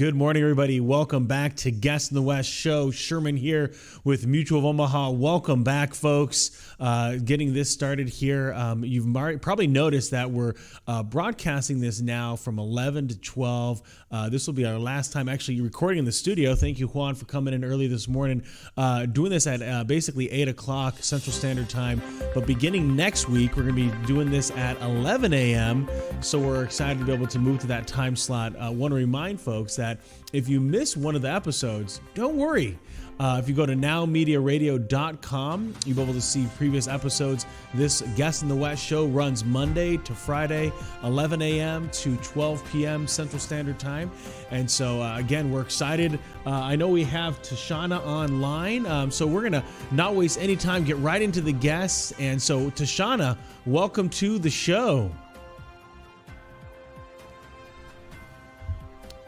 Good morning, everybody. Welcome back to Guest in the West show. Sherman here with Mutual of Omaha. Welcome back, folks. Getting this started here. You've probably noticed that we're broadcasting this now from 11 to 12. This will be our last time actually recording in the studio. Thank you, Juan, for coming in early this morning. Doing this at basically 8 o'clock Central Standard Time. But beginning next week, we're going to be doing this at 11 a.m. So we're excited to be able to move to that time slot. I want to remind folks that if you miss one of the episodes, don't worry. If you go to NowMediaRadio.com, you'll be able to see previous episodes. This Guest in the West show runs Monday to Friday, 11 a.m. to 12 p.m. Central Standard Time. And so, again, we're excited. I know we have Tashana online, so we're going to not waste any time, get right into the guests. And so, Tashana, welcome to the show.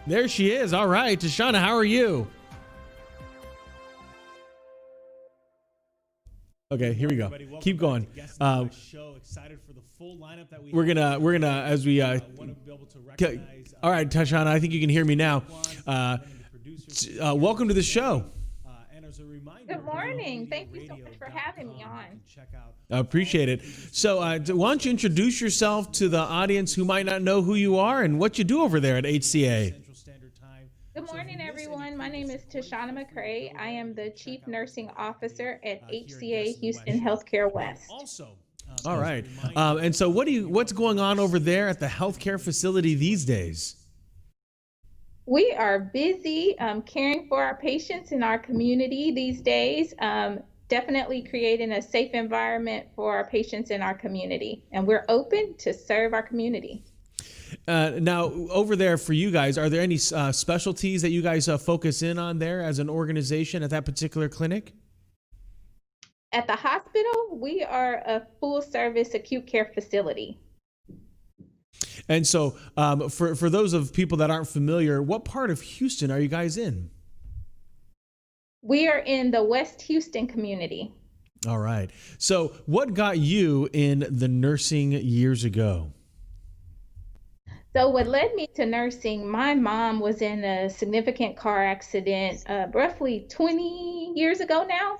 There she is. All right. Tashana, how are you? Okay, here we go. Keep going. We're gonna as we all right, Tashana, I think you can hear me now. Welcome to the show. Good morning. Thank you so much for having me on. I appreciate it. So why don't you introduce yourself to the audience who might not know who you are and what you do over there at HCA? Good morning, everyone. My name is Tashana McCray. I am the Chief Nursing Officer at HCA Houston Healthcare West. All right. And so what's going on over there at the healthcare facility these days? We are busy caring for our patients in our community these days, definitely creating a safe environment for our patients in our community. And we're open to serve our community. Now, over there for you guys, are there any specialties that you guys focus in on there as an organization at that particular clinic? At the hospital, we are a full-service acute care facility. And so for those of people that aren't familiar, what part of Houston are you guys in? We are in the West Houston community. All right. So what got you in the nursing years ago? So what led me to nursing, my mom was in a significant car accident roughly 20 years ago now.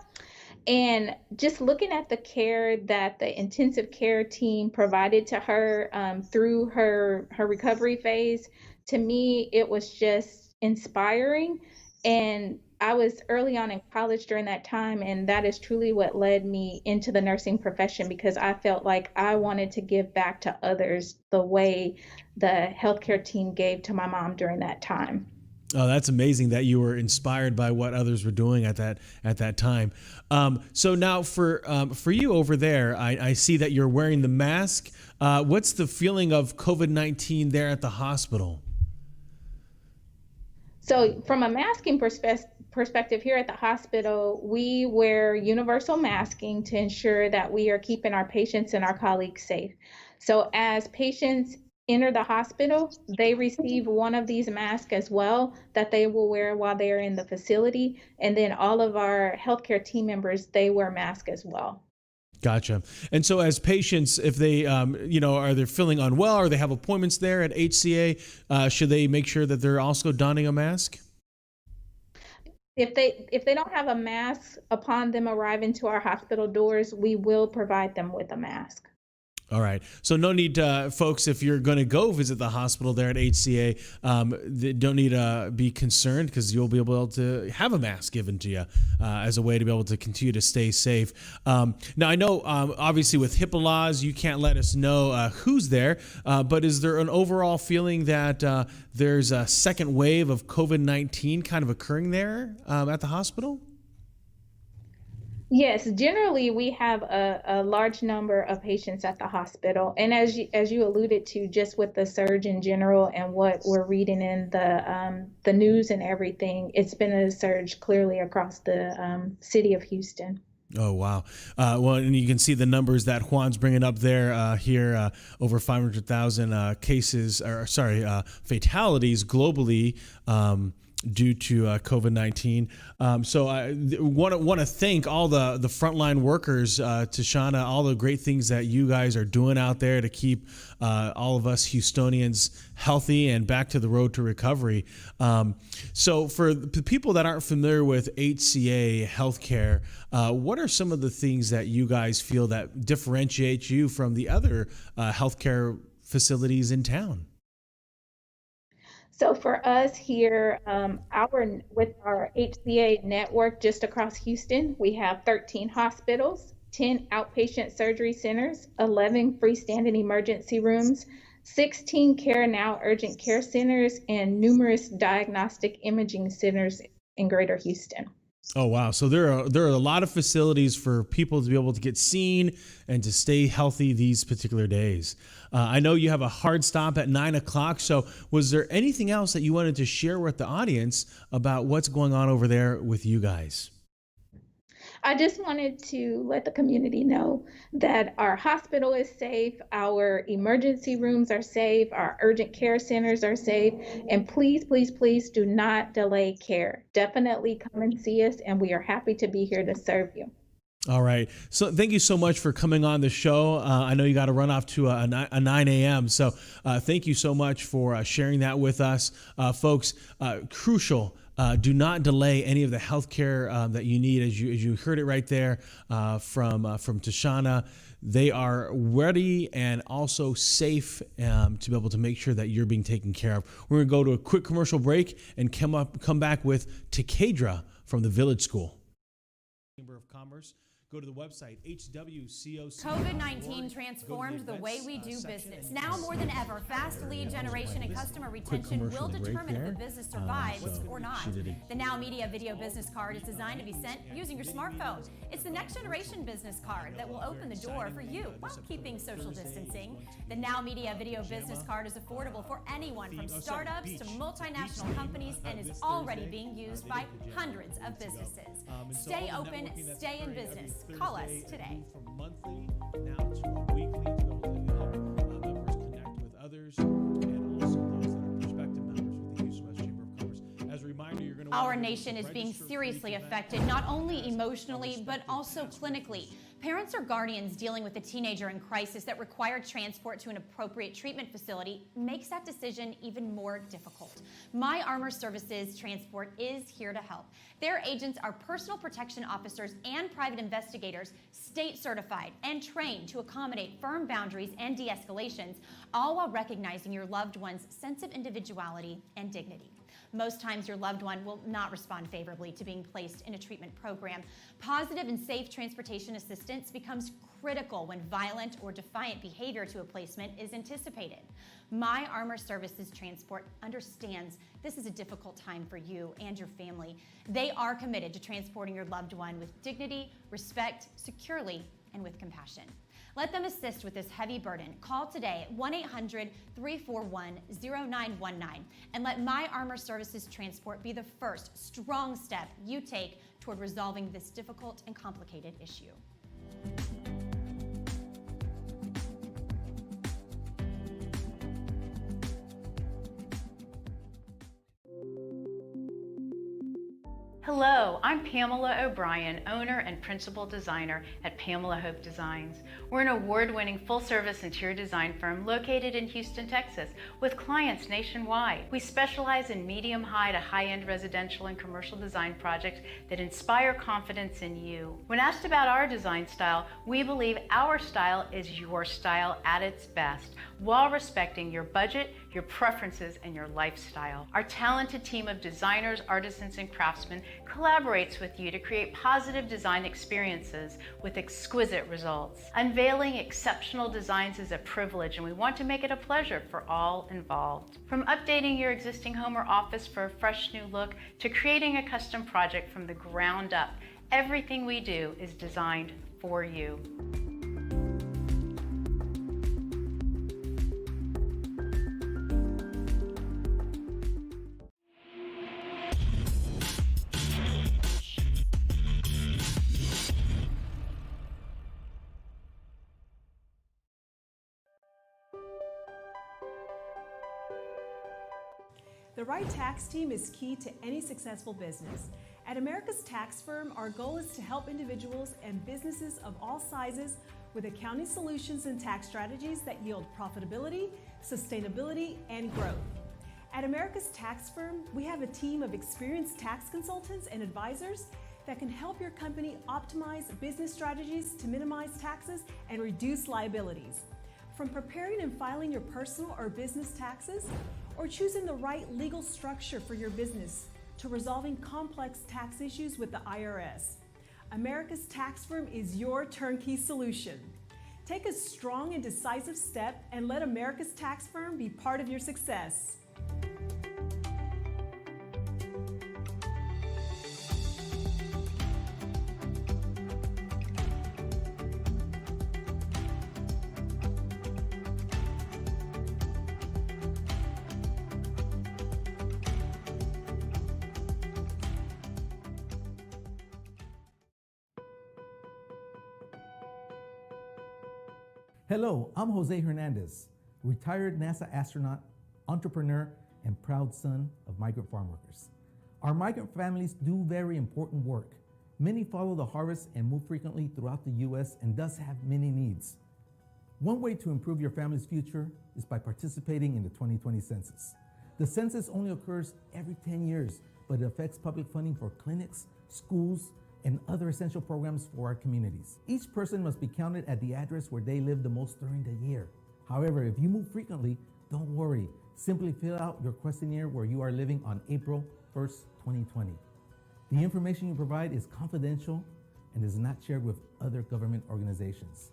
And just looking at the care that the intensive care team provided to her through her recovery phase, to me, it was just inspiring. And I was early on in college during that time, and that is truly what led me into the nursing profession, because I felt like I wanted to give back to others the way the healthcare team gave to my mom during that time. Oh, that's amazing that you were inspired by what others were doing at that time. So now for you over there, I see that you're wearing the mask. What's the feeling of COVID-19 there at the hospital? So from a masking perspective here at the hospital, we wear universal masking to ensure that we are keeping our patients and our colleagues safe. So as patients enter the hospital, they receive one of these masks as well that they will wear while they are in the facility. And then all of our healthcare team members, they wear masks as well. Gotcha. And so as patients, if they, are they feeling unwell or they have appointments there at HCA, should they make sure that they're also donning a mask? If they don't have a mask upon them arriving to our hospital doors, we will provide them with a mask. All right. So no need, folks, if you're going to go visit the hospital there at HCA, they don't need to be concerned, because you'll be able to have a mask given to you as a way to be able to continue to stay safe. Now, I know, obviously, with HIPAA laws, you can't let us know who's there, but is there an overall feeling that there's a second wave of COVID-19 kind of occurring there at the hospital? Yes, generally we have a large number of patients at the hospital, and as you alluded to, just with the surge in general and what we're reading in the news and everything, it's been a surge clearly across the city of Houston. Oh, wow. Well, and you can see the numbers that Juan's bringing up there here, over 500,000 fatalities globally due to COVID-19. So I want to thank all the frontline workers, Tashana, all the great things that you guys are doing out there to keep all of us Houstonians healthy and back to the road to recovery. So for the people that aren't familiar with HCA healthcare, what are some of the things that you guys feel that differentiate you from the other healthcare facilities in town? So for us here, with our HCA network just across Houston, we have 13 hospitals, 10 outpatient surgery centers, 11 freestanding emergency rooms, 16 Care Now urgent care centers, and numerous diagnostic imaging centers in Greater Houston. Oh, wow. So there are a lot of facilities for people to be able to get seen and to stay healthy these particular days. I know you have a hard stop at 9 o'clock. So was there anything else that you wanted to share with the audience about what's going on over there with you guys? I just wanted to let the community know that our hospital is safe, our emergency rooms are safe, our urgent care centers are safe, and please, please, please do not delay care. Definitely come and see us, and we are happy to be here to serve you. All right. So thank you so much for coming on the show. I know you got to run off to a 9 a.m. So thank you so much for sharing that with us. Folks, crucial. Do not delay any of the healthcare that you need. As you heard it right there from Tashana, they are ready and also safe to be able to make sure that you're being taken care of. We're going to go to a quick commercial break and come back with Takadra from the Village School. Chamber of Commerce. Go to the website, HWCOC. COVID-19 transformed the way we do business. Now more than ever, fast lead generation and customer retention will determine if the business survives or not. The NowMedia Video Business Card is designed to be sent using your smartphone. It's the next generation business card that will open the door for you while keeping social distancing. The NowMedia Video Business Card is affordable for anyone from startups to multinational companies and is already being used by hundreds of businesses. Stay open, stay in business. Call us today. From monthly now to weekly to be able to help members connect with others and also those that are prospective members with the Houston West Chamber of Commerce. As a reminder, you're going to Our nation is being seriously affected, not only emotionally, but also clinically. Parents or guardians dealing with a teenager in crisis that required transport to an appropriate treatment facility makes that decision even more difficult. My Armor Services Transport is here to help. Their agents are personal protection officers and private investigators, state certified and trained to accommodate firm boundaries and de-escalations, all while recognizing your loved one's sense of individuality and dignity. Most times your loved one will not respond favorably to being placed in a treatment program. Positive and safe transportation assistance becomes critical when violent or defiant behavior to a placement is anticipated. My Armor Services Transport understands this is a difficult time for you and your family. They are committed to transporting your loved one with dignity, respect, securely, and with compassion. Let them assist with this heavy burden. Call today at 1-800-341-0919 and let My Armor Services Transport be the first strong step you take toward resolving this difficult and complicated issue. Hello, I'm Pamela O'Brien, owner and principal designer at Pamela Hope Designs. We're an award-winning full-service interior design firm located in Houston, Texas, with clients nationwide. We specialize in medium-high to high-end residential and commercial design projects that inspire confidence in you. When asked about our design style, we believe our style is your style at its best, while respecting your budget, your preferences, and your lifestyle. Our talented team of designers, artisans, and craftsmen collaborates with you to create positive design experiences with exquisite results. Unveiling exceptional designs is a privilege, and we want to make it a pleasure for all involved. From updating your existing home or office for a fresh new look to creating a custom project from the ground up, everything we do is designed for you. The The right tax team is key to any successful business. At America's Tax Firm, our goal is to help individuals and businesses of all sizes with accounting solutions and tax strategies that yield profitability, sustainability, and growth. At America's Tax Firm, we have a team of experienced tax consultants and advisors that can help your company optimize business strategies to minimize taxes and reduce liabilities. From preparing and filing your personal or business taxes, or choosing the right legal structure for your business, to resolving complex tax issues with the IRS, America's Tax Firm is your turnkey solution. Take a strong and decisive step and let America's Tax Firm be part of your success. Hello, I'm Jose Hernandez, retired NASA astronaut, entrepreneur, and proud son of migrant farm workers. Our migrant families do very important work. Many follow the harvest and move frequently throughout the U.S. and thus have many needs. One way to improve your family's future is by participating in the 2020 census. The census only occurs every 10 years, but it affects public funding for clinics, schools, and other essential programs for our communities. Each person must be counted at the address where they live the most during the year. However, if you move frequently, don't worry. Simply fill out your questionnaire where you are living on April 1st, 2020. The information you provide is confidential and is not shared with other government organizations.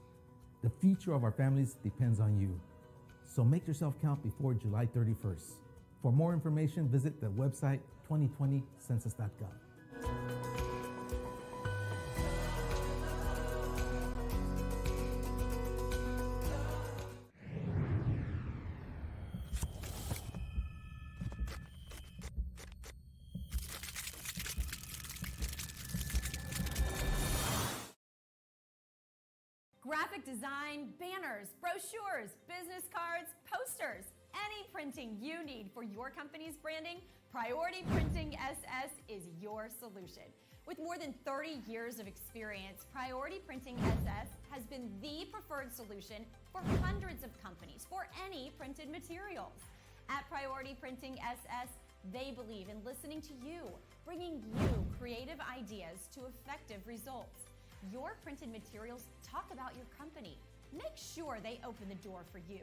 The future of our families depends on you. So make yourself count before July 31st. For more information, visit the website 2020census.gov. Graphic design, banners, brochures, business cards, posters, any printing you need for your company's branding, Priority Printing SS is your solution. With more than 30 years of experience, Priority Printing SS has been the preferred solution for hundreds of companies for any printed materials. At Priority Printing SS, they believe in listening to you, bringing you creative ideas to effective results. Your printed materials talk about your company. Make sure they open the door for you.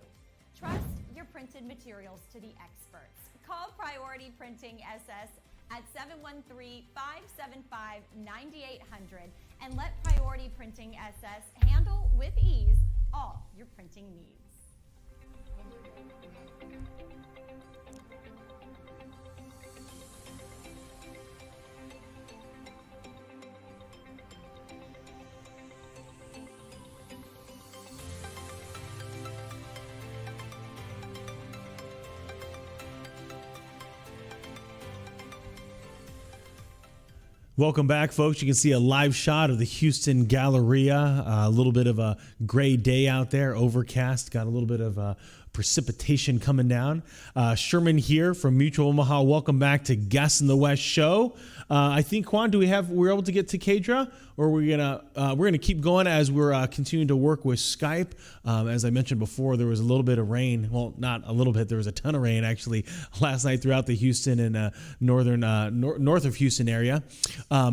Trust your printed materials to the experts. Call Priority Printing SS at 713-575-9800 and let Priority Printing SS handle with ease all your printing needs. Welcome back, folks. You can see a live shot of the Houston Galleria. A little bit of a gray day out there, overcast. Got a little bit of precipitation coming down. Sherman here from Mutual Omaha. Welcome back to Guest in the West show. I think, Juan, we're able to get to Kedra, or we're gonna keep going as we're continuing to work with Skype. As I mentioned before, there was a little bit of rain. Well, not a little bit. There was a ton of rain actually last night throughout the Houston and north of Houston area.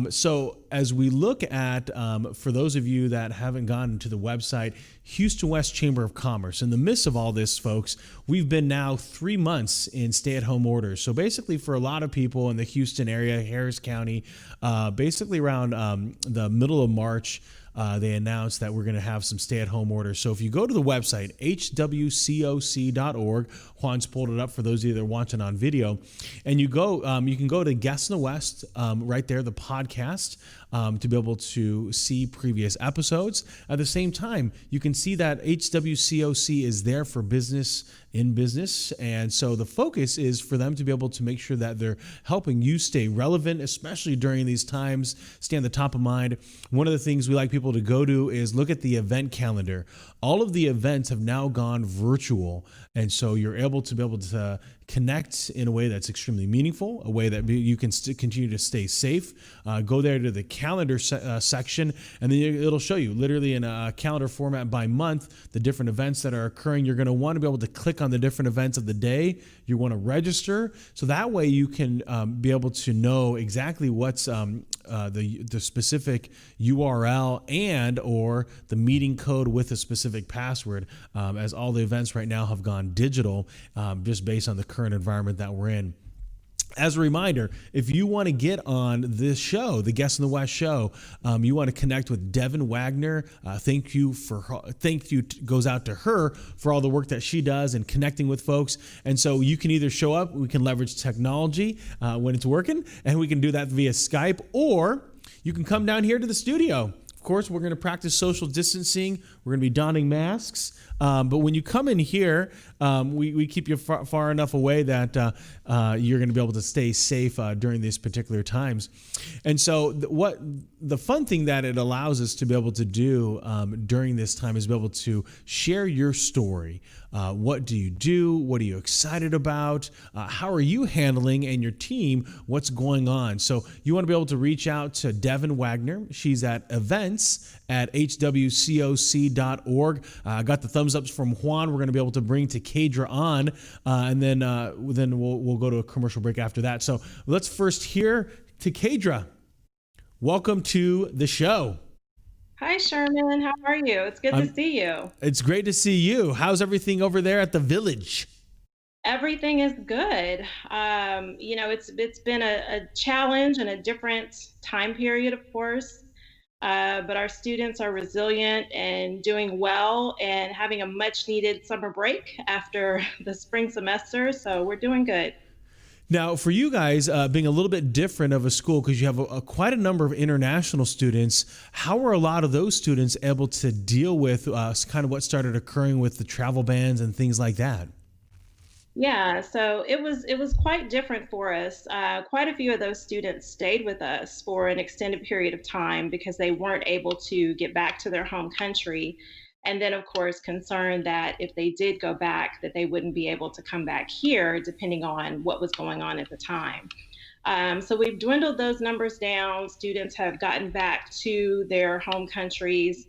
So as we look at, for those of you that haven't gone to the website, Houston West Chamber of Commerce. In the midst of all this, folks, we've been now 3 months in stay-at-home orders. So basically for a lot of people in the Houston area, Harris County, basically around the middle of March, they announced that we're going to have some stay-at-home orders. So if you go to the website, hwcoc.org, Juan's pulled it up for those of you that are watching on video, and you can go to Guest in the West, right there, the podcast, to be able to see previous episodes. At the same time, you can see that HWCOC is there for business in business. And so the focus is for them to be able to make sure that they're helping you stay relevant, especially during these times, stay on the top of mind. One of the things we like people people to go to is look at the event calendar. All of the events have now gone virtual. And so you're able to connect in a way that's extremely meaningful, a way that you can continue to stay safe. Go there to the calendar section, and then it'll show you literally in a calendar format by month the different events that are occurring. You're going to want to be able to click on the different events of the day. You want to register, so that way you can be able to know exactly what's the specific URL and or the meeting code with a specific password, as all the events right now have gone digital, just based on the current environment that we're in. As a reminder, if you want to get on this show, the Guest in the West show, you want to connect with Devin Wagner. Thank you goes out to her for all the work that she does and connecting with folks. And so you can either show up, we can leverage technology when it's working, and we can do that via Skype, or you can come down here to the studio. Of course, we're going to practice social distancing. We're going to be donning masks. But when you come in here, we keep you far enough away that you're going to be able to stay safe during these particular times. And so what the fun thing that it allows us to be able to do during this time is be able to share your story. What do you do? What are you excited about? How are you handling, and your team, what's going on? So you want to be able to reach out to Devin Wagner. She's at events@hwcoc.org. I got the thumbs ups from Juan. We're going to be able to bring Takadra on, and then we'll go to a commercial break after that. So let's first hear Takadra. Welcome to the show. Hi, Sherman. How are you? It's good to see you. It's great to see you. How's everything over there at the village? Everything is good. It's been a challenge and a different time period, of course. But our students are resilient and doing well and having a much needed summer break after the spring semester. So we're doing good. Now, for you guys, being a little bit different of a school, because you have quite a number of international students, how were a lot of those students able to deal with kind of what started occurring with the travel bans and things like that? Yeah, so it was quite different for us. Quite a few of those students stayed with us for an extended period of time because they weren't able to get back to their home country. And then, of course, concerned that if they did go back, that they wouldn't be able to come back here, depending on what was going on at the time. So we've dwindled those numbers down. Students have gotten back to their home countries.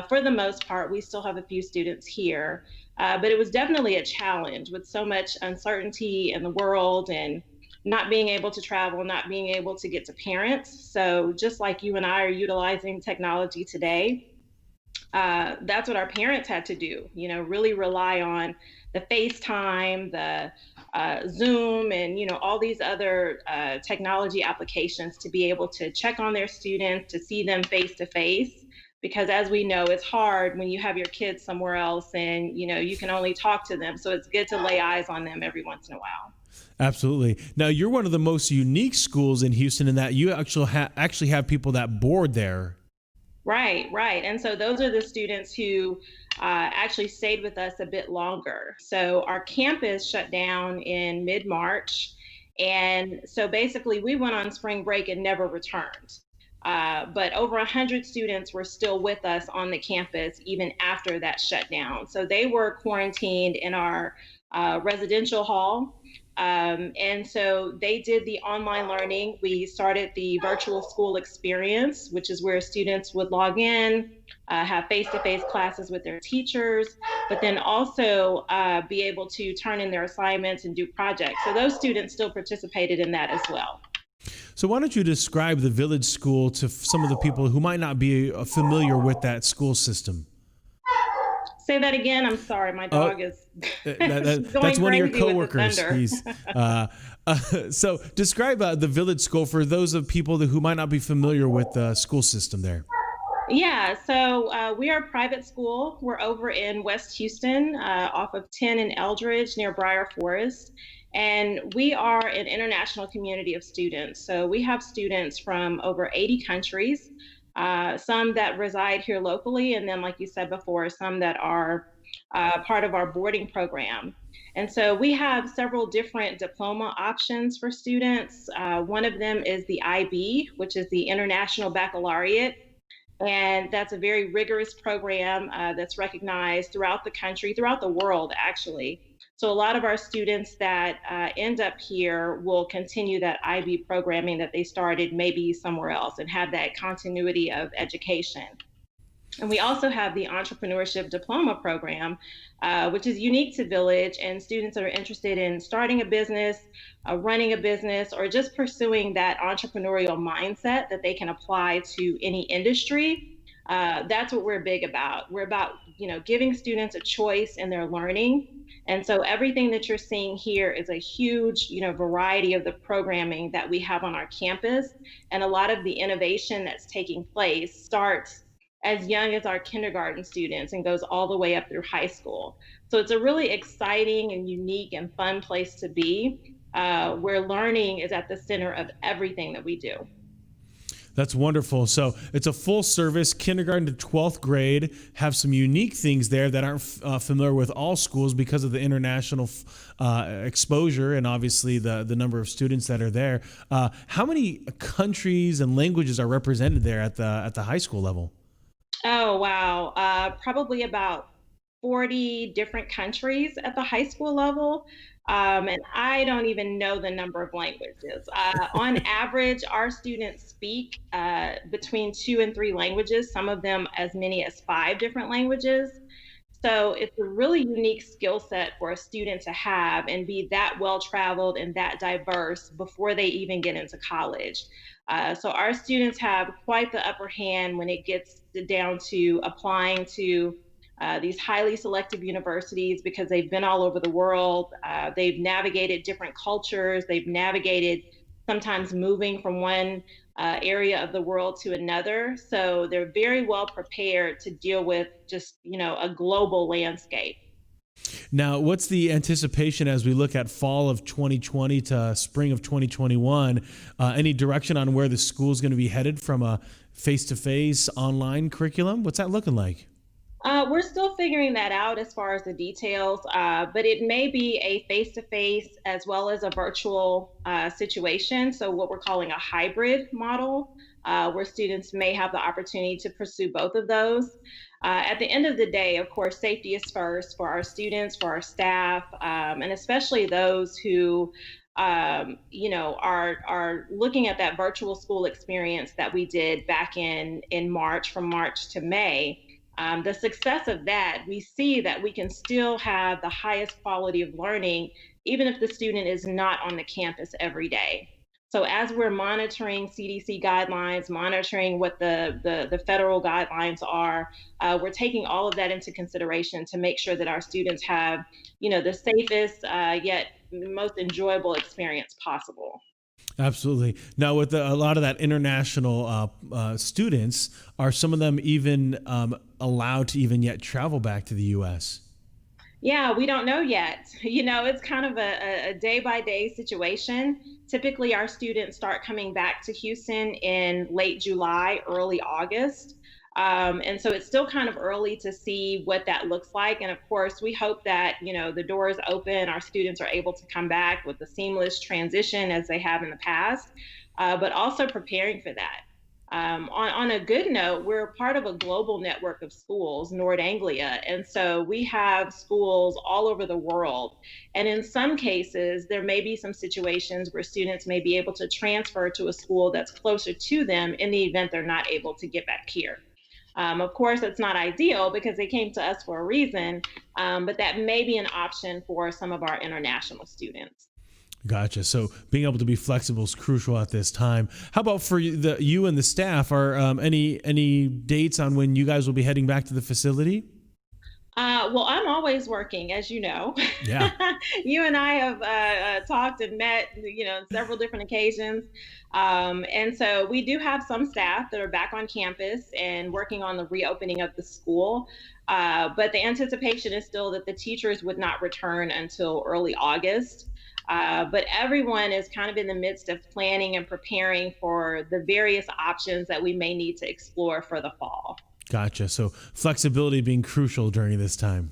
For the most part, we still have a few students here. But it was definitely a challenge with so much uncertainty in the world and not being able to travel, not being able to get to parents. So just like you and I are utilizing technology today, that's what our parents had to do, really rely on the FaceTime, the Zoom, and, all these other technology applications to be able to check on their students, to see them face to face. Because as we know, it's hard when you have your kids somewhere else and, you can only talk to them. So it's good to lay eyes on them every once in a while. Absolutely. Now, you're one of the most unique schools in Houston in that you actually have people that board there. Right. And so those are the students who actually stayed with us a bit longer. So our campus shut down in mid-March. And so basically we went on spring break and never returned. But over 100 students were still with us on the campus even after that shutdown. So they were quarantined in our residential hall. And so they did the online learning. We started the virtual school experience, which is where students would log in, have face-to-face classes with their teachers, but then also be able to turn in their assignments and do projects. So those students still participated in that as well. So why don't you describe the Village School to some of the people who might not be familiar with that school system? Say that again. I'm sorry. My dog is that's one of your coworkers. So describe the Village School for those of people who might not be familiar with the school system there. Yeah, so we are a private school. We're over in West Houston, off of 10 and Eldridge near Briar Forest. And we are an international community of students. So we have students from over 80 countries, some that reside here locally, and then, like you said before, some that are part of our boarding program. And so we have several different diploma options for students. One of them is the IB, which is the International Baccalaureate. And that's a very rigorous program that's recognized throughout the country, throughout the world, actually. So a lot of our students that end up here will continue that IB programming that they started maybe somewhere else and have that continuity of education. And we also have the Entrepreneurship Diploma Program, which is unique to Village, and students that are interested in starting a business, running a business, or just pursuing that entrepreneurial mindset that they can apply to any industry. That's what we're big about. We're about, giving students a choice in their learning. And so everything that you're seeing here is a huge, variety of the programming that we have on our campus. And a lot of the innovation that's taking place starts as young as our kindergarten students and goes all the way up through high school. So it's a really exciting and unique and fun place to be, where learning is at the center of everything that we do. That's wonderful. So it's a full service kindergarten to 12th grade, have some unique things there that aren't familiar with all schools because of the international exposure and obviously the number of students that are there. How many countries and languages are represented there at the high school level? Oh, wow. Probably about 40 different countries at the high school level. And I don't even know the number of languages. On average, our students speak between 2 and 3 languages, some of them as many as 5 different languages. So it's a really unique skill set for a student to have and be that well-traveled and that diverse before they even get into college. So our students have quite the upper hand when it gets down to applying to these highly selective universities because they've been all over the world. They've navigated different cultures. They've navigated sometimes moving from one area of the world to another. So they're very well prepared to deal with just, a global landscape. Now, what's the anticipation as we look at fall of 2020 to spring of 2021? Any direction on where the school is going to be headed from a face-to-face online curriculum? What's that looking like? We're still figuring that out as far as the details, but it may be a face-to-face as well as a virtual situation. So what we're calling a hybrid model, where students may have the opportunity to pursue both of those. At the end of the day, of course, safety is first for our students, for our staff, and especially those who are looking at that virtual school experience that we did back in March, from March to May. The success of that, we see that we can still have the highest quality of learning, even if the student is not on the campus every day. So as we're monitoring CDC guidelines, monitoring what the federal guidelines are, we're taking all of that into consideration to make sure that our students have, the safest yet most enjoyable experience possible. Absolutely. Now, with a lot of that international students, are some of them even allowed to even yet travel back to the U.S.? Yeah, we don't know yet. It's kind of a day-by-day situation. Typically, our students start coming back to Houston in late July, early August. And so it's still kind of early to see what that looks like. And of course, we hope that, the doors open, our students are able to come back with a seamless transition as they have in the past, but also preparing for that. On a good note, we're part of a global network of schools, Nord Anglia, and so we have schools all over the world. And in some cases, there may be some situations where students may be able to transfer to a school that's closer to them in the event they're not able to get back here. Of course, that's not ideal because they came to us for a reason, but that may be an option for some of our international students. Gotcha. So being able to be flexible is crucial at this time. How about for you and the staff? Are any dates on when you guys will be heading back to the facility? Well, I'm always working, as you know. Yeah. You and I have talked and met, on several different occasions. And so we do have some staff that are back on campus and working on the reopening of the school. But the anticipation is still that the teachers would not return until early August. But everyone is kind of in the midst of planning and preparing for the various options that we may need to explore for the fall. Gotcha. So flexibility being crucial during this time.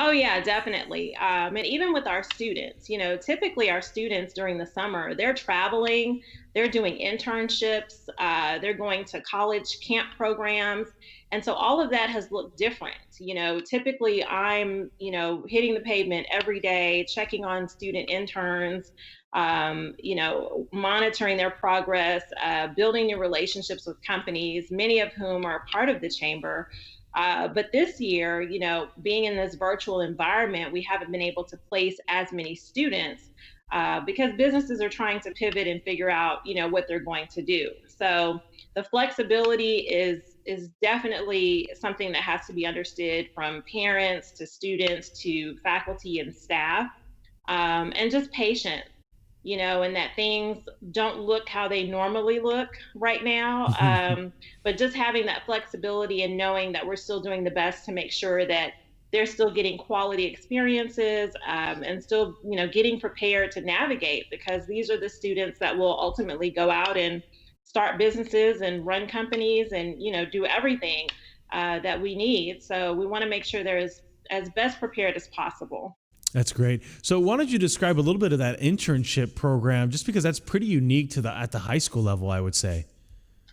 Oh yeah, definitely. And even with our students, typically our students during the summer, they're traveling, they're doing internships, they're going to college camp programs. And so all of that has looked different. Typically I'm, hitting the pavement every day, checking on student interns, monitoring their progress, building new relationships with companies, many of whom are a part of the chamber. But this year, being in this virtual environment, we haven't been able to place as many students because businesses are trying to pivot and figure out, what they're going to do. So the flexibility is definitely something that has to be understood from parents to students to faculty and staff, and just patience. And that things don't look how they normally look right now. But just having that flexibility and knowing that we're still doing the best to make sure that they're still getting quality experiences, and still, getting prepared to navigate, because these are the students that will ultimately go out and start businesses and run companies and, do everything that we need. So we want to make sure they're as best prepared as possible. That's great. So why don't you describe a little bit of that internship program, just because that's pretty unique to at the high school level, I would say.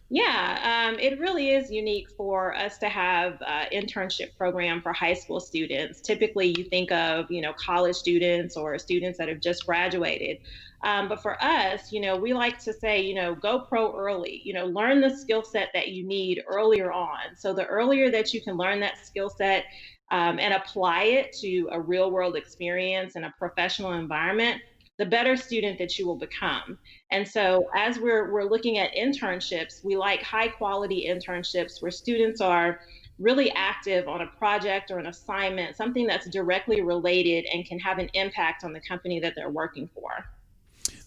Yeah, it really is unique for us to have an internship program for high school students. Typically, you think of, college students or students that have just graduated. But for us, we like to say, go pro early, learn the skill set that you need earlier on. So the earlier that you can learn that skill set, and apply it to a real world experience in a professional environment, the better student that you will become. And so as we're looking at internships, we like high quality internships where students are really active on a project or an assignment, something that's directly related and can have an impact on the company that they're working for.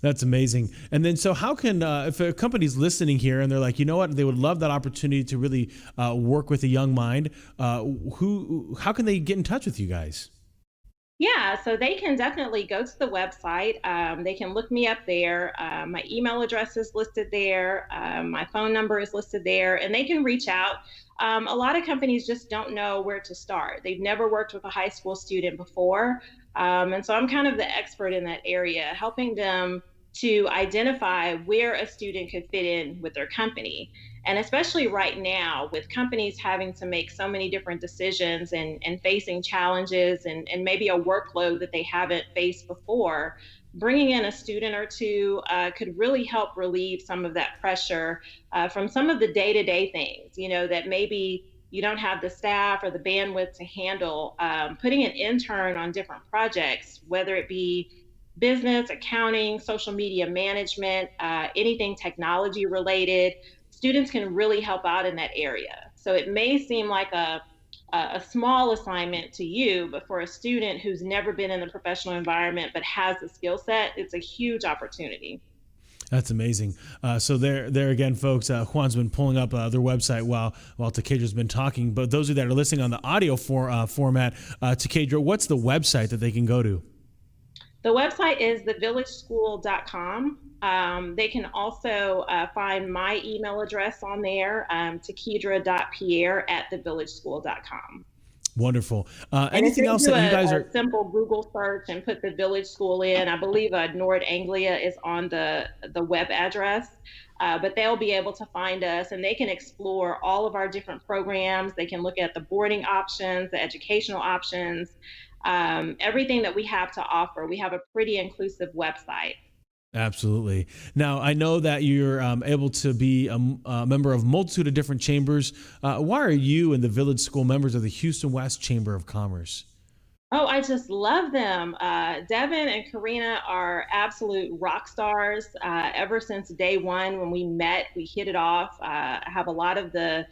That's amazing. And then, so how can, if a company's listening here and they're like, you know what, they would love that opportunity to really work with a young mind, how can they get in touch with you guys? Yeah, so they can definitely go to the website. They can look me up there. My email address is listed there. My phone number is listed there, and they can reach out. A lot of companies just don't know where to start. They've never worked with a high school student before. And so I'm kind of the expert in that area, helping them to identify where a student could fit in with their company. And especially right now, with companies having to make so many different decisions and facing challenges and maybe a workload that they haven't faced before, bringing in a student or two could really help relieve some of that pressure from some of the day-to-day things, that maybe you don't have the staff or the bandwidth to handle. Putting an intern on different projects, whether it be business, accounting, social media management, anything technology related, students can really help out in that area. So it may seem like a small assignment to you, but for a student who's never been in the professional environment but has the skill set, it's a huge opportunity. That's amazing. So there again, folks, Juan's been pulling up their website while Takedra's been talking. But those of you that are listening on the audio format, Takedra, what's the website that they can go to? The website is thevillageschool.com. They can also find my email address on there, takedra.pierre@thevillageschool.com. Wonderful. Anything else that you guys are? Simple Google search and put the Village School in. I believe Nord Anglia is on the web address, but they'll be able to find us and they can explore all of our different programs. They can look at the boarding options, the educational options, everything that we have to offer. We have a pretty inclusive website. Absolutely. Now, I know that you're able to be a member of a multitude of different chambers. Why are you and the Village School members of the Houston West Chamber of Commerce? Oh, I just love them. Devin and Karina are absolute rock stars. Ever since day one when we met, we hit it off. Have a lot of the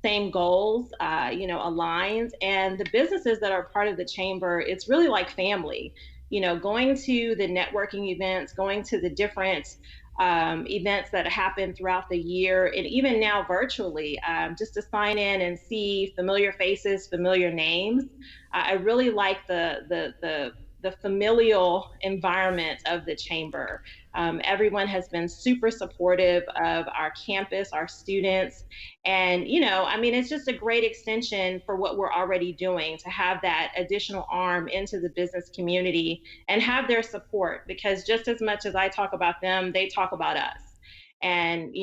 same goals, aligned. And the businesses that are part of the chamber, it's really like family. Going to the networking events, going to the different events that happen throughout the year, and even now virtually, just to sign in and see familiar faces, familiar names. I really like the the familial environment of the chamber. Everyone has been super supportive of our campus, our students, and it's just a great extension for what we're already doing, to have that additional arm into the business community and have their support, because just as much as I talk about them, they talk about us. And,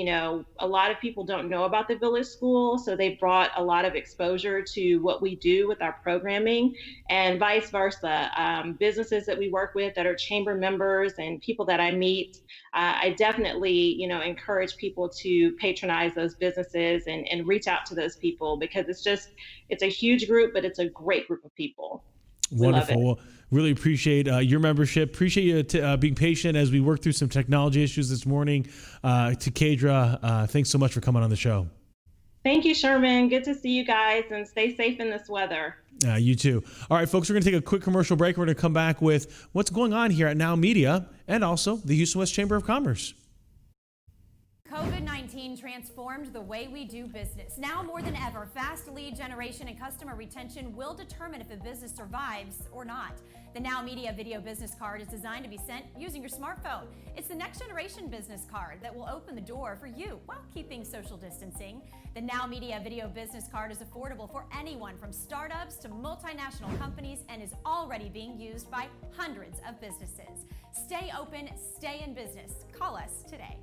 a lot of people don't know about the Village School, so they brought a lot of exposure to what we do with our programming, and vice versa. Businesses that we work with that are chamber members and people that I meet, I definitely, encourage people to patronize those businesses and reach out to those people, because it's a huge group, but it's a great group of people. Wonderful. Really appreciate your membership. Appreciate you being patient as we work through some technology issues this morning. To Kadra, thanks so much for coming on the show. Thank you, Sherman. Good to see you guys, and stay safe in this weather. You too. All right, folks, we're going to take a quick commercial break. We're going to come back with what's going on here at NowMedia and also the Houston West Chamber of Commerce. COVID-19 transformed the way we do business. Now more than ever, fast lead generation and customer retention will determine if a business survives or not. The NowMedia Video Business Card is designed to be sent using your smartphone. It's the next generation business card that will open the door for you while keeping social distancing. The NowMedia Video Business Card is affordable for anyone from startups to multinational companies and is already being used by hundreds of businesses. Stay open, stay in business. Call us today.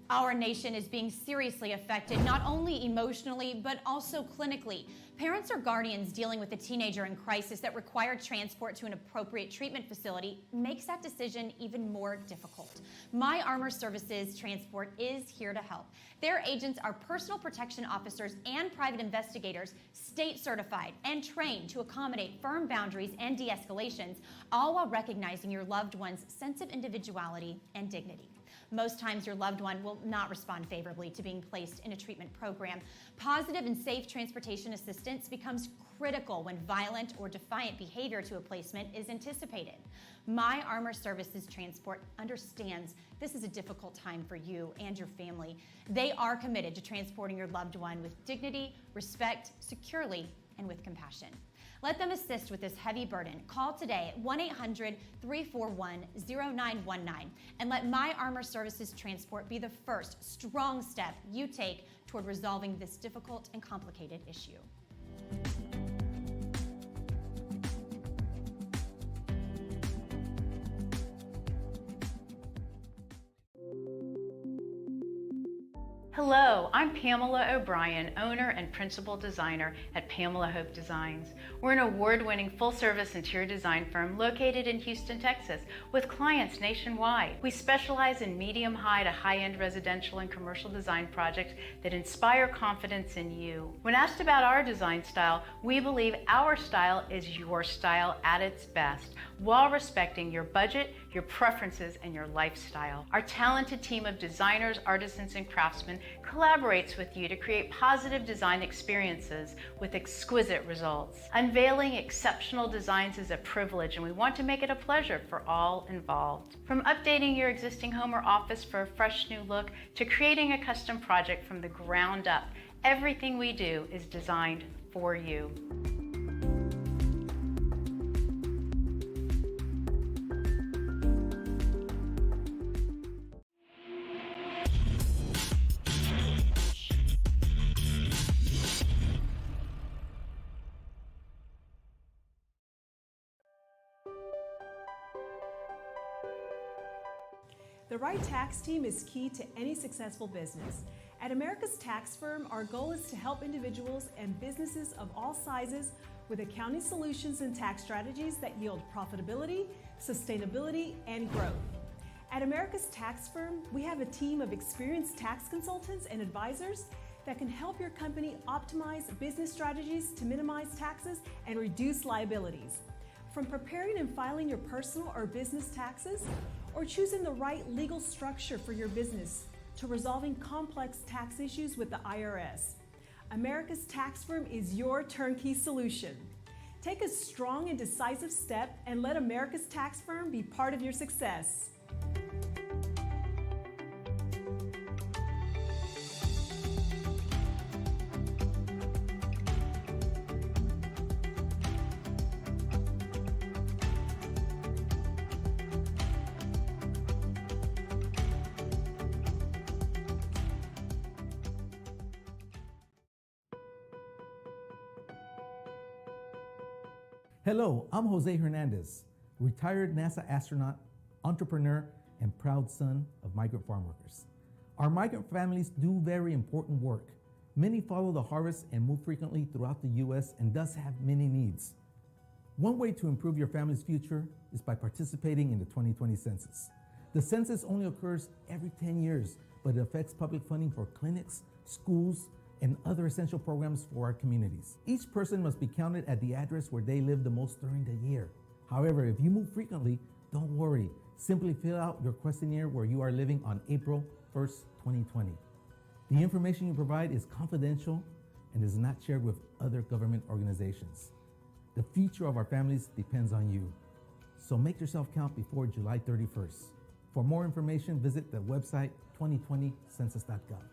Our nation is being seriously affected, not only emotionally, but also clinically. Parents or guardians dealing with a teenager in crisis that required transport to an appropriate treatment facility makes that decision even more difficult. My Armor Services Transport is here to help. Their agents are personal protection officers and private investigators, state certified and trained to accommodate firm boundaries and de-escalations, all while recognizing your loved one's sense of individuality and dignity. Most times your loved one will not respond favorably to being placed in a treatment program. Positive and safe transportation assistance becomes critical when violent or defiant behavior to a placement is anticipated. My Armor Services Transport understands this is a difficult time for you and your family. They are committed to transporting your loved one with dignity, respect, securely, and with compassion. Let them assist with this heavy burden. Call today at 1-800-341-0919 and let My Armor Services Transport be the first strong step you take toward resolving this difficult and complicated issue. Hello, I'm Pamela O'Brien, owner and principal designer at Pamela Hope Designs. We're an award-winning full-service interior design firm located in Houston, Texas, with clients nationwide. We specialize in medium-high to high-end residential and commercial design projects that inspire confidence in you. When asked about our design style, we believe our style is your style at its best, while respecting your budget, your preferences, and your lifestyle. Our talented team of designers, artisans, and craftsmen collaborates with you to create positive design experiences with exquisite results. Unveiling exceptional designs is a privilege, and we want to make it a pleasure for all involved. From updating your existing home or office for a fresh new look to creating a custom project from the ground up, everything we do is designed for you. The right tax team is key to any successful business. At America's Tax Firm, our goal is to help individuals and businesses of all sizes with accounting solutions and tax strategies that yield profitability, sustainability, and growth. At America's Tax Firm, we have a team of experienced tax consultants and advisors that can help your company optimize business strategies to minimize taxes and reduce liabilities. From preparing and filing your personal or business taxes, or choosing the right legal structure for your business, to resolving complex tax issues with the IRS. America's Tax Firm is your turnkey solution. Take a strong and decisive step and let America's Tax Firm be part of your success. Hello, I'm Jose Hernandez, retired NASA astronaut, entrepreneur, and proud son of migrant farm workers. Our migrant families do very important work. Many follow the harvest and move frequently throughout the U.S. and thus have many needs. One way to improve your family's future is by participating in the 2020 census. The census only occurs every 10 years, but it affects public funding for clinics, schools, and other essential programs for our communities. Each person must be counted at the address where they live the most during the year. However, if you move frequently, don't worry. Simply fill out your questionnaire where you are living on April 1st, 2020. The information you provide is confidential and is not shared with other government organizations. The future of our families depends on you. So make yourself count before July 31st. For more information, visit the website 2020census.gov.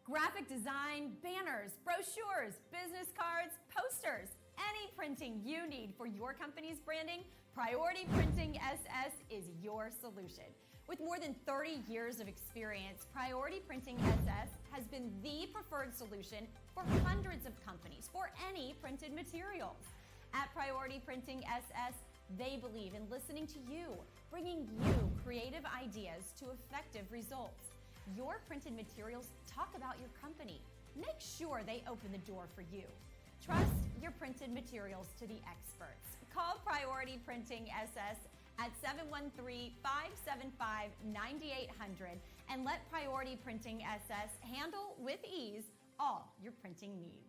Graphic design, banners, brochures, business cards, posters, any printing you need for your company's branding, Priority Printing SS is your solution. With more than 30 years of experience, Priority Printing SS has been the preferred solution for hundreds of companies for any printed materials. At Priority Printing SS, they believe in listening to you, bringing you creative ideas to effective results. Your printed materials talk about your company. Make sure they open the door for you. Trust your printed materials to the experts. Call Priority Printing SS at 713-575-9800 and let Priority Printing SS handle with ease all your printing needs.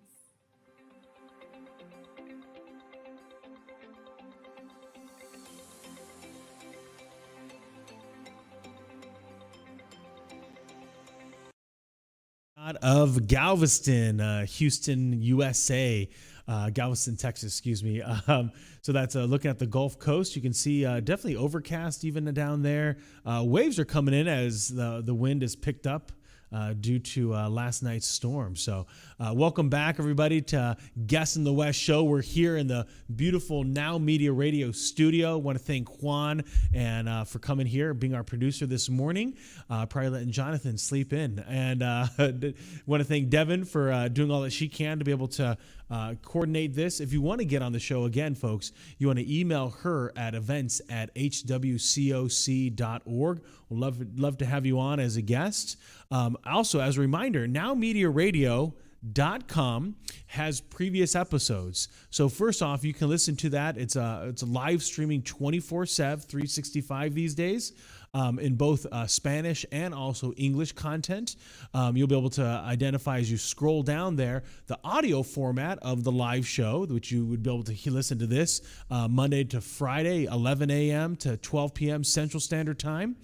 Out of Galveston, Houston, USA, Galveston, Texas, excuse me. So that's looking at the Gulf Coast. You can see definitely overcast even down there. Waves are coming in as the wind is picked up due to last night's storm. So welcome back, everybody, to Guest in the West show. We're here in the beautiful NowMedia Radio studio. I want to thank Juan and for coming here, being our producer this morning, probably letting Jonathan sleep in. And want to thank Devin for doing all that she can to be able to coordinate this. If you want to get on the show again, folks, you want to email her at events@hwcoc.org. We'll love to have you on as a guest. Also, as a reminder, NowMediaRadio.com has previous episodes. So first off, you can listen to that. It's a live streaming 24/7, 365 these days. In both Spanish and also English content. You'll be able to identify as you scroll down there the audio format of the live show, which you would be able to listen to this Monday to Friday, 11 a.m. to 12 p.m. Central Standard Time.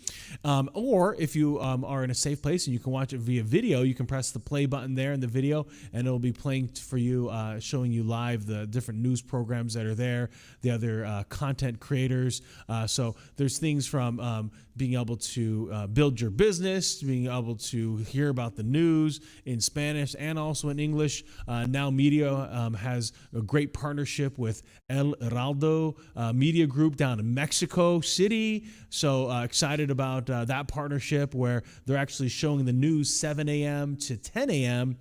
Or if you are in a safe place and you can watch it via video, you can press the play button there in the video and it'll be playing for you, showing you live the different news programs that are there, the other content creators. So there's things from being able to build your business, being able to hear about the news in Spanish and also in English. Now Media has a great partnership with El Heraldo Media Group down in Mexico City. So excited about that partnership where they're actually showing the news 7 a.m. to 10 a.m.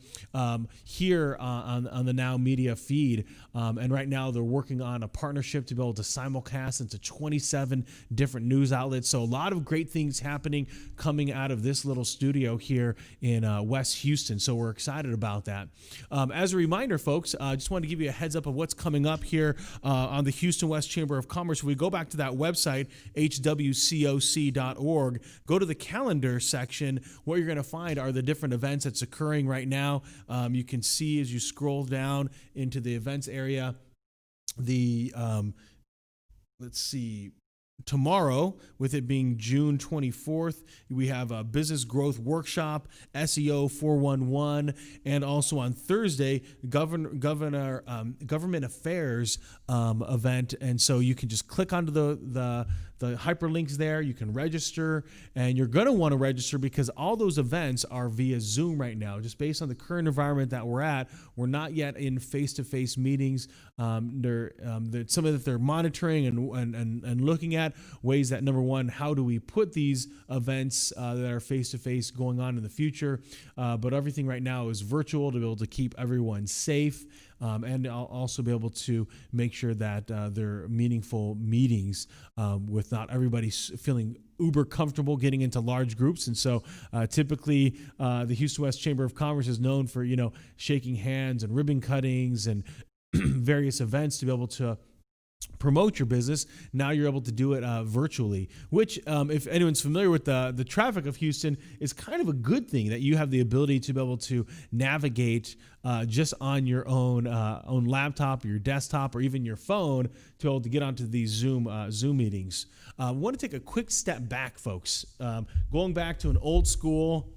Here on the Now Media feed. And right now they're working on a partnership to be able to simulcast into 27 different news outlets. So a lot of great things happening coming out of this little studio here in West Houston. So we're excited about that. As a reminder, folks, I just wanted to give you a heads up of what's coming up here on the Houston West Chamber of Commerce. If we go back to that website, hwcoc.org, go to the calendar section. What you're going to find are the different events that's occurring right now. You can see as you scroll down into the events area, the, let's see, tomorrow, with it being June 24th, we have a business growth workshop, SEO 411, and also on Thursday, government affairs event. And so you can just click onto the the hyperlinks there. You can register, and you're going to want to register because all those events are via Zoom right now. Just based on the current environment that we're at, we're not yet in face-to-face meetings. Some of that they're monitoring and looking at ways that, number one, how do we put these events that are face-to-face going on in the future? But everything right now is virtual to be able to keep everyone safe. And I'll also be able to make sure that they're meaningful meetings with not everybody feeling uber comfortable getting into large groups. And so typically the Houston West Chamber of Commerce is known for, shaking hands and ribbon cuttings and various events to be able to promote your business. Now you're able to do it virtually, which if anyone's familiar with the traffic of Houston, is kind of a good thing that you have the ability to be able to navigate just on your own laptop or your desktop or even your phone to be able to get onto these Zoom meetings. I want to take a quick step back, folks. Going back to an old school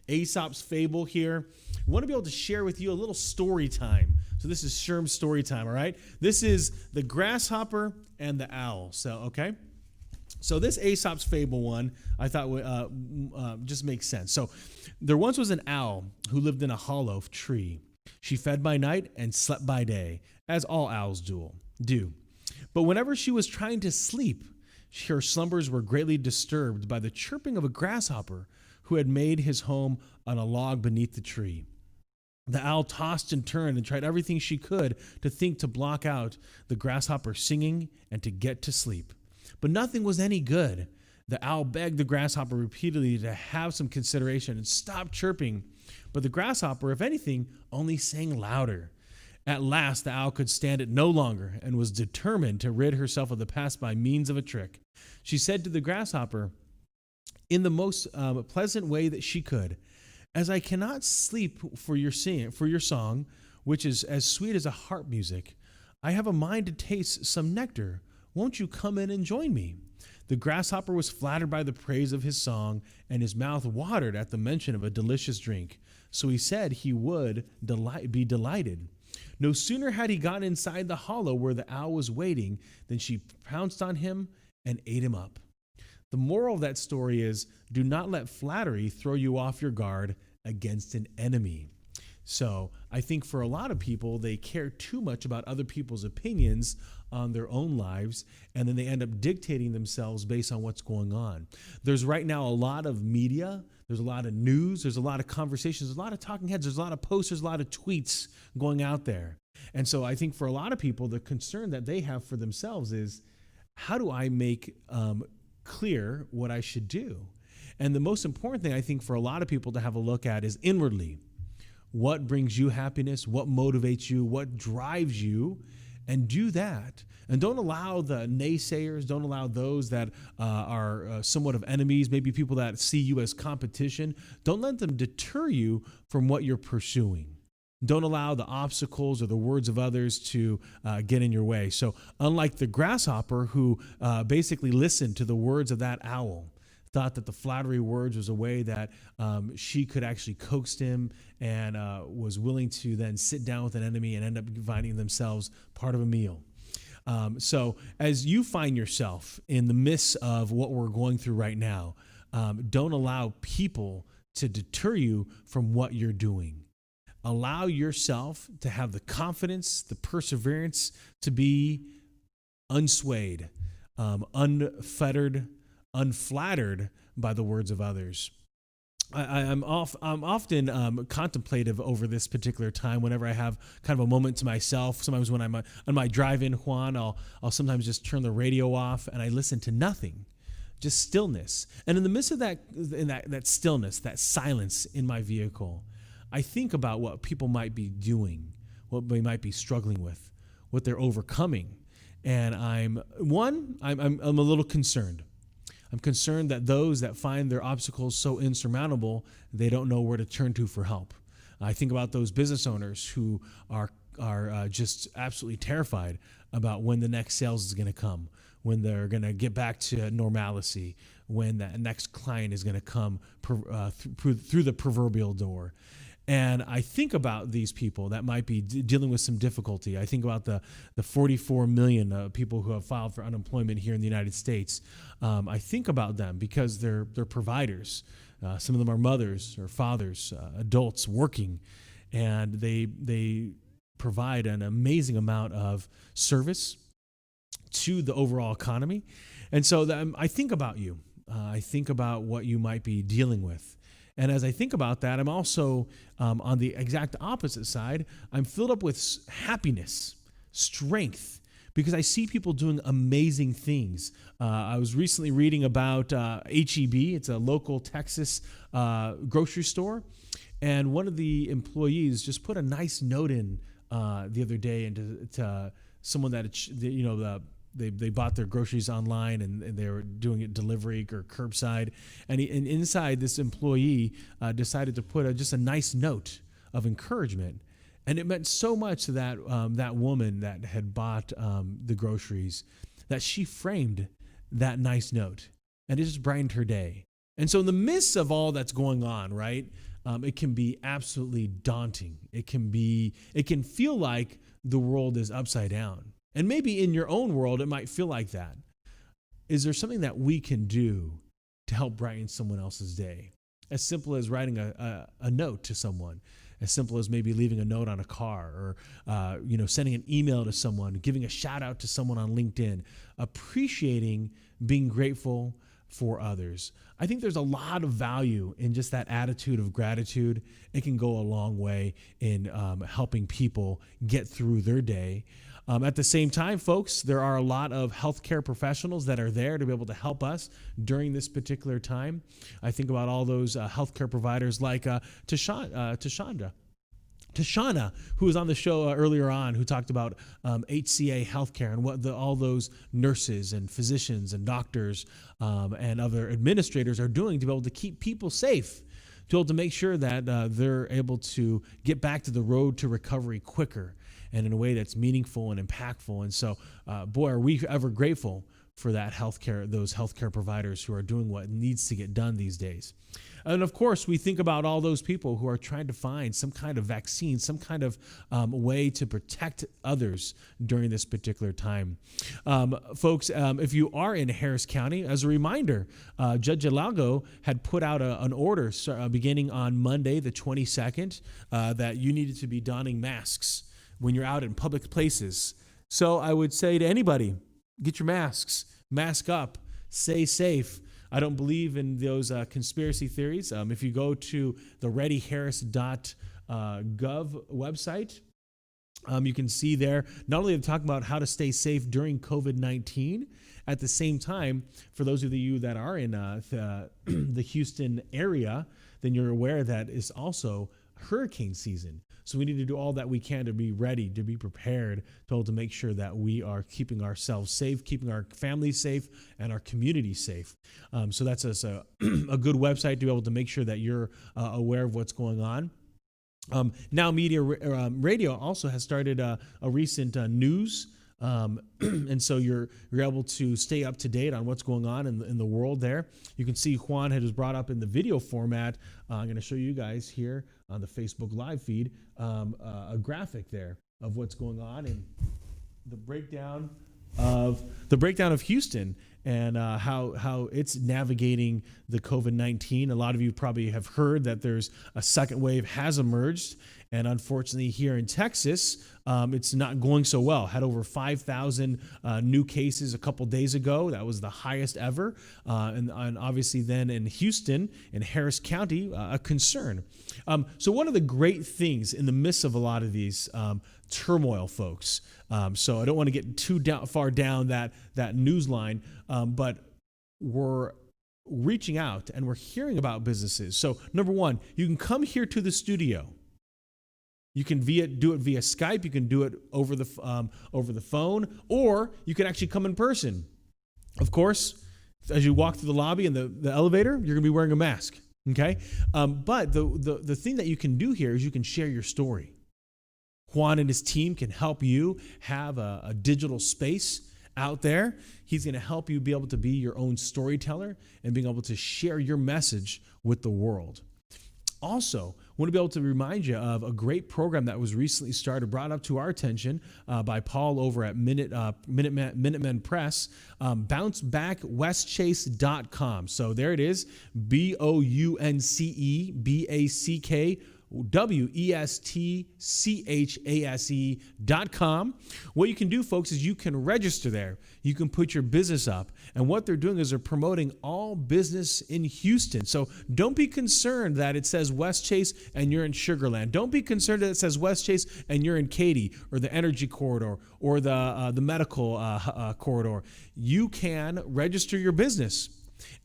Aesop's fable here. I want to be able to share with you a little story time. So this is Sherm's story time, all right? This is the grasshopper and the owl. So this Aesop's fable one, I thought just makes sense. So there once was an owl who lived in a hollow tree. She fed by night and slept by day, as all owls do. But whenever she was trying to sleep, her slumbers were greatly disturbed by the chirping of a grasshopper who had made his home on a log beneath the tree. The owl tossed and turned and tried everything she could to block out the grasshopper singing and to get to sleep. But nothing was any good. The owl begged the grasshopper repeatedly to have some consideration and stop chirping. But the grasshopper, if anything, only sang louder. At last, the owl could stand it no longer and was determined to rid herself of the pest by means of a trick. She said to the grasshopper, in the most pleasant way that she could, "As I cannot sleep for your song, which is as sweet as a harp music, I have a mind to taste some nectar. Won't you come in and join me?" The grasshopper was flattered by the praise of his song, and his mouth watered at the mention of a delicious drink. So he said he would be delighted. No sooner had he gotten inside the hollow where the owl was waiting than she pounced on him and ate him up. The moral of that story is, do not let flattery throw you off your guard against an enemy. So I think for a lot of people, they care too much about other people's opinions on their own lives, and then they end up dictating themselves based on what's going on. There's right now a lot of media, there's a lot of news, there's a lot of conversations, there's a lot of talking heads, there's a lot of posts, there's a lot of tweets going out there. And so I think for a lot of people, the concern that they have for themselves is, how do I make clear what I should do? And the most important thing I think for a lot of people to have a look at is inwardly. What brings you happiness? What motivates you? What drives you? And do that. And don't allow the naysayers, don't allow those that are somewhat of enemies, maybe people that see you as competition. Don't let them deter you from what you're pursuing. Don't allow the obstacles or the words of others to get in your way. So unlike the grasshopper who basically listened to the words of that owl, thought that the flattery words was a way that she could actually coax him and was willing to then sit down with an enemy and end up finding themselves part of a meal. So as you find yourself in the midst of what we're going through right now, don't allow people to deter you from what you're doing. Allow yourself to have the confidence, the perseverance to be unswayed, unfettered, unflattered by the words of others. I'm often contemplative over this particular time whenever I have kind of a moment to myself. Sometimes when I'm on my drive-in, Juan, I'll sometimes just turn the radio off and I listen to nothing, just stillness. And in the midst of that stillness, that silence in my vehicle, I think about what people might be doing, what they might be struggling with, what they're overcoming. And I'm a little concerned. I'm concerned that those that find their obstacles so insurmountable, they don't know where to turn to for help. I think about those business owners who are just absolutely terrified about when the next sales is going to come, when they're going to get back to normalcy, when that next client is going to come through the proverbial door. And I think about these people that might be dealing with some difficulty. I think about the 44 million people who have filed for unemployment here in the United States. I think about them because they're providers. Some of them are mothers or fathers, adults working, and they provide an amazing amount of service to the overall economy. And so I think about you. I think about what you might be dealing with. And as I think about that, I'm also on the exact opposite side. I'm filled up with happiness, strength, because I see people doing amazing things. I was recently reading about H-E-B. It's a local Texas grocery store. And one of the employees just put a nice note in the other day to someone that, they bought their groceries online and they were doing it delivery or curbside. And inside, this employee decided to put just a nice note of encouragement. And it meant so much to that woman that had bought the groceries that she framed that nice note. And it just brightened her day. And so in the midst of all that's going on, right, it can be absolutely daunting. It can feel like the world is upside down. And maybe in your own world, it might feel like that. Is there something that we can do to help brighten someone else's day? As simple as writing a note to someone, as simple as maybe leaving a note on a car, or sending an email to someone, giving a shout out to someone on LinkedIn, appreciating being grateful for others. I think there's a lot of value in just that attitude of gratitude. It can go a long way in helping people get through their day. At the same time, folks, there are a lot of healthcare professionals that are there to be able to help us during this particular time. I think about all those healthcare providers like Tashana, who was on the show earlier on, who talked about HCA healthcare and what all those nurses and physicians and doctors and other administrators are doing to be able to keep people safe, to be able to make sure that they're able to get back to the road to recovery quicker and in a way that's meaningful and impactful. And so, boy, are we ever grateful for that healthcare, those healthcare providers who are doing what needs to get done these days. And of course, we think about all those people who are trying to find some kind of vaccine, some kind of way to protect others during this particular time. Folks, if you are in Harris County, as a reminder, Judge Hidalgo had put out an order beginning on Monday, the 22nd, that you needed to be donning masks when you're out in public places. So I would say to anybody, get your masks, mask up, stay safe. I don't believe in those conspiracy theories. If you go to the readyharris.gov website, you can see there, not only to talk about how to stay safe during COVID-19, at the same time, for those of you that are in the Houston area, then you're aware that it's also hurricane season. So we need to do all that we can to be ready, to be prepared, to make sure that we are keeping ourselves safe, keeping our families safe, and our community safe. So that's a good website to be able to make sure that you're aware of what's going on. NowMedia Radio also has started a recent news. And so you're able to stay up to date on what's going on in the world there. You can see Juan has brought up in the video format. I'm going to show you guys here on the Facebook live feed a graphic there of what's going on and the breakdown of Houston and how it's navigating the COVID-19. A lot of you probably have heard that there's a second wave has emerged. And unfortunately, here in Texas, it's not going so well. Had over 5,000 new cases a couple days ago. That was the highest ever. And obviously then in Houston, in Harris County, a concern. So one of the great things in the midst of a lot of these turmoil, folks, so I don't want to get too far down that news line, but we're reaching out and we're hearing about businesses. So number one, you can come here to the studio. You can do it via Skype. You can do it over the phone, or you can actually come in person. Of course, as you walk through the lobby and the elevator, you're going to be wearing a mask. Okay, but the thing that you can do here is you can share your story. Juan and his team can help you have a digital space out there. He's going to help you be able to be your own storyteller and being able to share your message with the world. Also, want to be able to remind you of a great program that was recently started, brought up to our attention by Paul over at Minutemen Press, bouncebackwestchase.com. So there it is, BOUNCEBACKWESTCHASE.com. What you can do, folks, is you can register there. You can put your business up. And what they're doing is they're promoting all business in Houston. So don't be concerned that it says West Chase and you're in Sugar Land. Don't be concerned that it says West Chase and you're in Katy or the Energy Corridor or the medical corridor. You can register your business,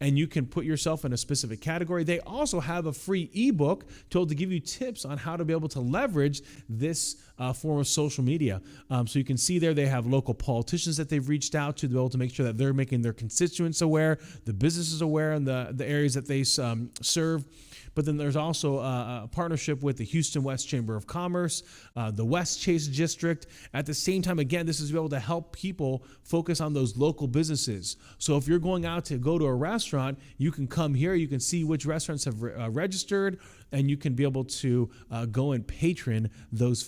and you can put yourself in a specific category. They also have a free ebook to give you tips on how to be able to leverage this form of social media. So you can see there they have local politicians that they've reached out to be able to make sure that they're making their constituents aware, the businesses aware in the areas that they serve. But then there's also a partnership with the Houston West Chamber of Commerce, the West Chase District. At the same time, again, this is to be able to help people focus on those local businesses. So if you're going out to go to a restaurant, you can come here, you can see which restaurants have registered, and you can be able to go and patron those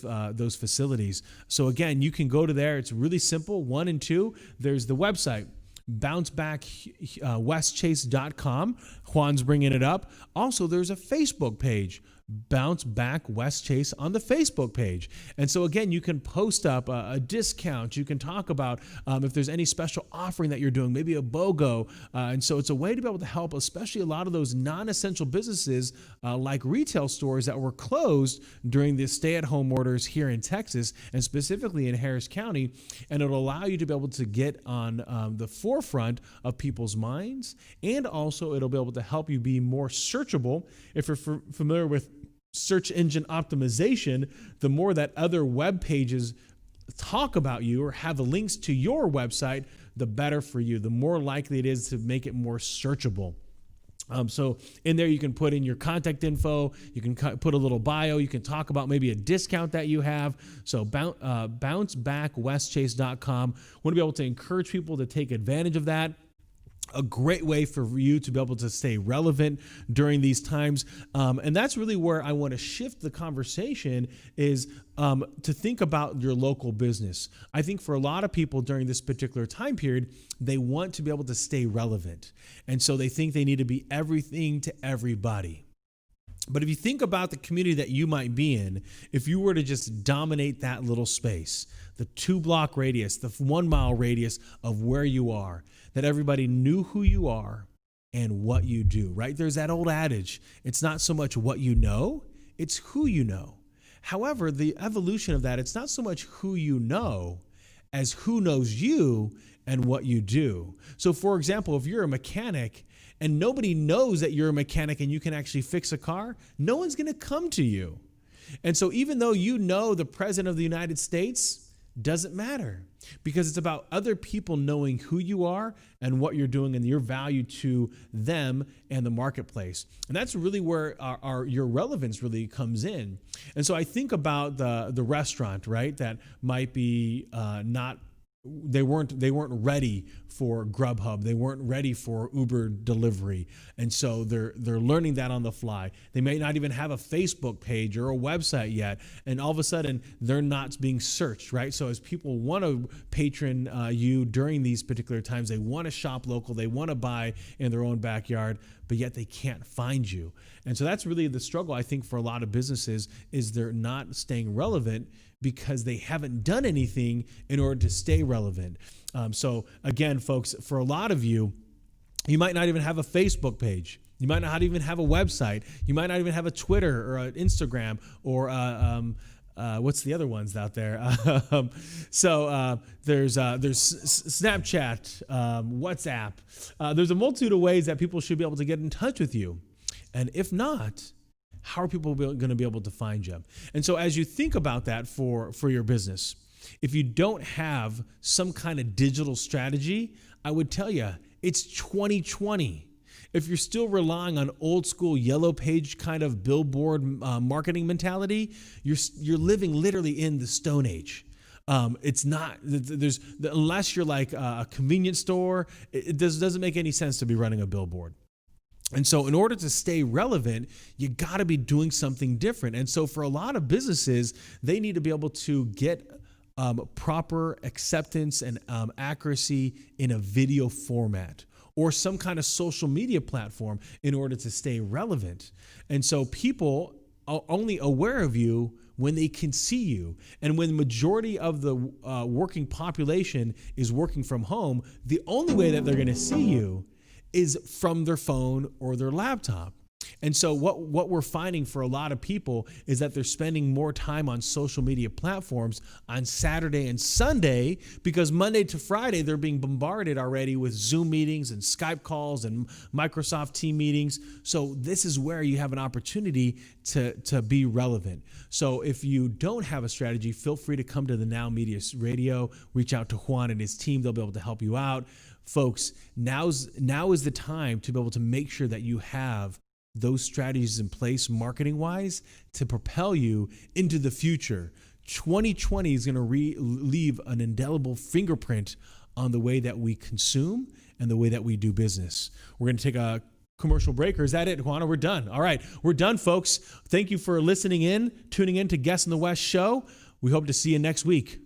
facilities. So again, you can go to there. It's really simple. 1 and 2, there's the website, bouncebackwestchase.com. Juan's bringing it up. Also, there's a Facebook page, Bounce Back West Chase, on the Facebook page. And so again, you can post up a discount. You can talk about if there's any special offering that you're doing, maybe a BOGO. And so it's a way to be able to help, especially a lot of those non-essential businesses like retail stores that were closed during the stay-at-home orders here in Texas and specifically in Harris County. And it'll allow you to be able to get on the forefront of people's minds. And also it'll be able to help you be more searchable. If you're familiar with search engine optimization, the more that other web pages talk about you or have links to your website, the better for you, the more likely it is to make it more searchable. So in there, you can put in your contact info, you can put a little bio, you can talk about maybe a discount that you have. So bouncebackwestchase.com. Want to be able to encourage people to take advantage of that. A great way for you to be able to stay relevant during these times. And that's really where I want to shift the conversation is to think about your local business. I think for a lot of people during this particular time period, they want to be able to stay relevant. And so they think they need to be everything to everybody. But if you think about the community that you might be in, if you were to just dominate that little space, the 2-block radius, the 1-mile radius of where you are, that everybody knew who you are and what you do, right? There's that old adage, it's not so much what you know, it's who you know. However, the evolution of that, it's not so much who you know as who knows you and what you do. So for example, if you're a mechanic and nobody knows that you're a mechanic and you can actually fix a car, no one's going to come to you. And so even though you know the President of the United States, doesn't matter, because it's about other people knowing who you are and what you're doing and your value to them and the marketplace. And that's really where your relevance really comes in. And so I think about the restaurant, right, that might be they weren't ready for Grubhub. They weren't ready for Uber delivery. And so they're learning that on the fly. They may not even have a Facebook page or a website yet. And all of a sudden they're not being searched, right? So as people want to patron you during these particular times, they want to shop local, they want to buy in their own backyard, but yet they can't find you. And so that's really the struggle, I think, for a lot of businesses is they're not staying relevant because they haven't done anything in order to stay relevant. So again, folks, for a lot of you, you might not even have a Facebook page. You might not even have a website. You might not even have a Twitter or an Instagram or what's the other ones out there? There's Snapchat, WhatsApp. There's a multitude of ways that people should be able to get in touch with you. And if not, how are people going to be able to find you? And so as you think about that for your business, if you don't have some kind of digital strategy, I would tell you it's 2020. If you're still relying on old school yellow page kind of billboard marketing mentality, you're living literally in the Stone Age. It's not, unless you're like a convenience store, it doesn't make any sense to be running a billboard. And so in order to stay relevant, you got to be doing something different. And so for a lot of businesses, they need to be able to get proper acceptance and accuracy in a video format or some kind of social media platform in order to stay relevant. And so people are only aware of you when they can see you. And when the majority of the working population is working from home, the only way that they're going to see you is from their phone or their laptop. And so what we're finding for a lot of people is that they're spending more time on social media platforms on Saturday and Sunday because Monday to Friday, they're being bombarded already with Zoom meetings and Skype calls and Microsoft Team meetings. So this is where you have an opportunity to be relevant. So if you don't have a strategy, feel free to come to the NowMedia Radio, reach out to Juan and his team. They'll be able to help you out. Folks, now is the time to be able to make sure that you have those strategies in place marketing-wise to propel you into the future. 2020 is going to leave an indelible fingerprint on the way that we consume and the way that we do business. We're going to take a commercial break, or is that it, Juana? We're done. All right, we're done, folks. Thank you for tuning in to Guest in the West show. We hope to see you next week.